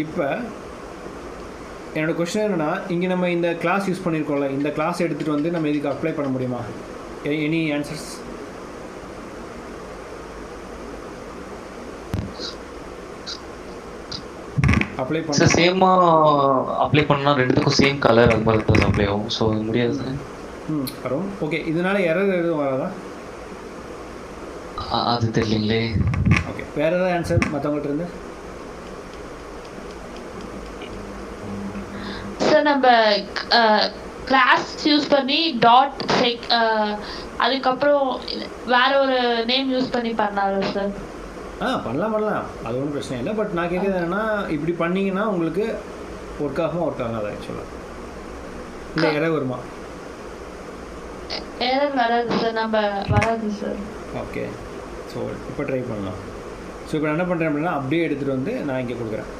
இப்போ என்னோடய கொஸ்டின் என்னென்னா, இங்கே நம்ம இந்த கிளாஸ் யூஸ் பண்ணியிருக்கோம்ல, இந்த கிளாஸ் எடுத்துகிட்டு வந்து நம்ம இதுக்கு அப்ளை பண்ண முடியுமா? Any answers? அப்ளை பண்ண சேமாக அப்ளை பண்ணால் ரெண்டுத்துக்கும் சேம் கலர் அது மாதிரி தான் அப்ளை ஆகும். ஸோ முடியாது சார். வரும். ஓகே, இதனால் எரர் எதுவும் வராதா? அது தெரியலீங்களே. ஓகே, வேறு ஏதாவது ஆன்சர் மற்றவங்கள்ட்ட இருந்து? சார் நம்ம கிளாஸ் யூஸ் பண்ணி டாட் செக் அதுக்கப்புறம் வேற ஒரு நேம் யூஸ் பண்ணி பண்ணாரு சார். பண்ணலாம் அது ஒன்றும் பிரச்சனை இல்லை. பட் நான் கேட்குறது என்னென்னா, இப்படி பண்ணிங்கன்னா உங்களுக்கு ஒர்க் ஆகுமா ஒர்க் ஆகாது ஆக்சுவலாக? இல்லை எரர் வருமா? எரர் வராது சார். வராது சார். ஓகே, ஸோ இப்போ ட்ரை பண்ணலாம். ஸோ இப்போ நான் என்ன பண்ணுறேன் அப்படின்னா, அப்படியே எடுத்துகிட்டு வந்து நான் இங்கே கொடுக்குறேன்.